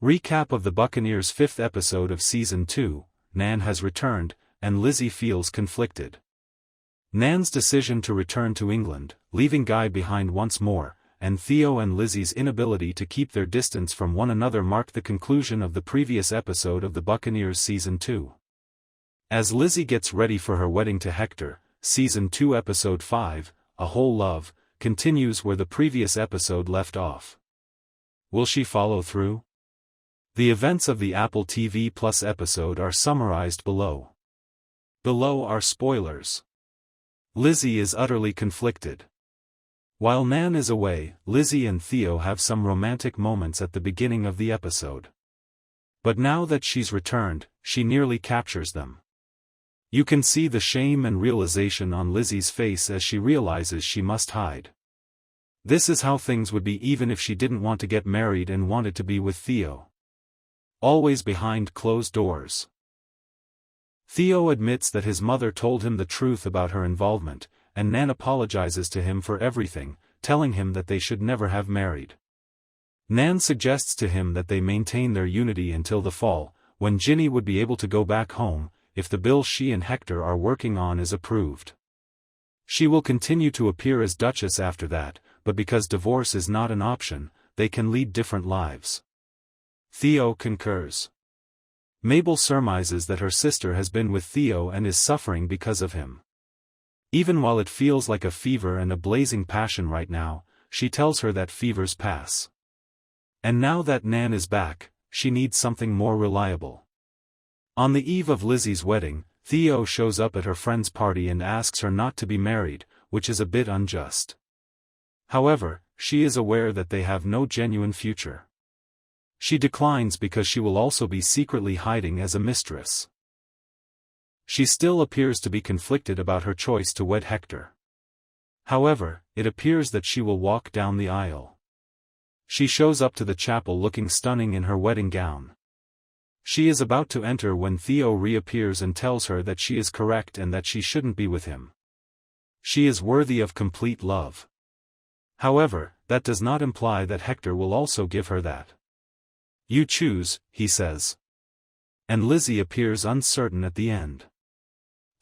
Recap of the Buccaneers' 5th episode of Season 2, Nan has returned, and Lizzy feels conflicted. Nan's decision to return to England, leaving Guy behind once more, and Theo and Lizzy's inability to keep their distance from one another marked the conclusion of the previous episode of the Buccaneers Season 2. As Lizzy gets ready for her wedding to Hector, Season 2 Episode 5, A Whole Love, continues where the previous episode left off. Will she follow through? The events of the Apple TV Plus episode are summarized below. Below are spoilers. Lizzy is utterly conflicted. While Nan is away, Lizzy and Theo have some romantic moments at the beginning of the episode. But now that she's returned, she nearly captures them. You can see the shame and realization on Lizzy's face as she realizes she must hide. This is how things would be even if she didn't want to get married and wanted to be with Theo. Always behind closed doors. Theo admits that his mother told him the truth about her involvement, and Nan apologizes to him for everything, telling him that they should never have married. Nan suggests to him that they maintain their unity until the fall, when Jinny would be able to go back home, if the bill she and Hector are working on is approved. She will continue to appear as Duchess after that, but because divorce is not an option, they can lead different lives. Theo concurs. Mabel surmises that her sister has been with Theo and is suffering because of him. Even while it feels like a fever and a blazing passion right now, she tells her that fevers pass. And now that Nan is back, she needs something more reliable. On the eve of Lizzy's wedding, Theo shows up at her friend's party and asks her not to be married, which is a bit unjust. However, she is aware that they have no genuine future. She declines because she will also be secretly hiding as a mistress. She still appears to be conflicted about her choice to wed Hector. However, it appears that she will walk down the aisle. She shows up to the chapel looking stunning in her wedding gown. She is about to enter when Theo reappears and tells her that she is correct and that she shouldn't be with him. She is worthy of complete love. However, that does not imply that Hector will also give her that. You choose, he says. And Lizzy appears uncertain at the end.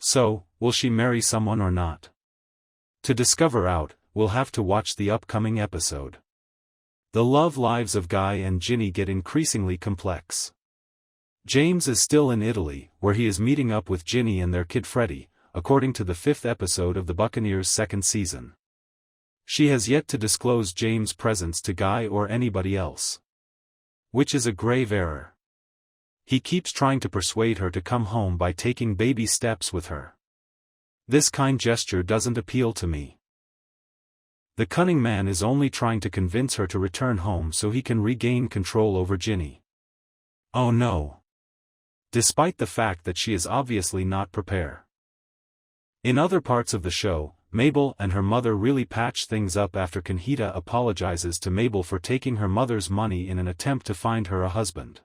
So, will she marry someone or not? To discover out, we'll have to watch the upcoming episode. The love lives of Guy and Jinny get increasingly complex. James is still in Italy, where he is meeting up with Jinny and their kid Freddie, according to the 5th episode of the Buccaneers' 2nd season. She has yet to disclose James' presence to Guy or anybody else. Which is a grave error. He keeps trying to persuade her to come home by taking baby steps with her. This kind gesture doesn't appeal to me. The cunning man is only trying to convince her to return home so he can regain control over Jinny. Oh no. Despite the fact that she is obviously not prepared. In other parts of the show, Mabel and her mother really patch things up after Conchita apologizes to Mabel for taking her mother's money in an attempt to find her a husband.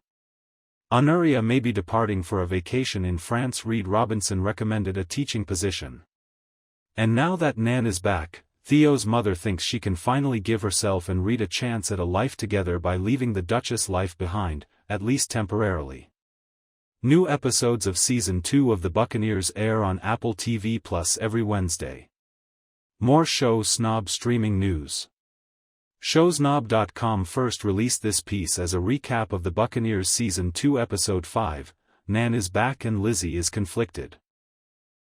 Honoria may be departing for a vacation in France. Reed Robinson recommended a teaching position. And now that Nan is back, Theo's mother thinks she can finally give herself and Reed a chance at a life together by leaving the Duchess life behind, at least temporarily. New episodes of Season 2 of The Buccaneers air on Apple TV Plus every Wednesday. More Show Snob streaming news. Showsnob.com first released this piece as a recap of The Buccaneers Season 2 Episode 5, Nan is back and Lizzy is conflicted.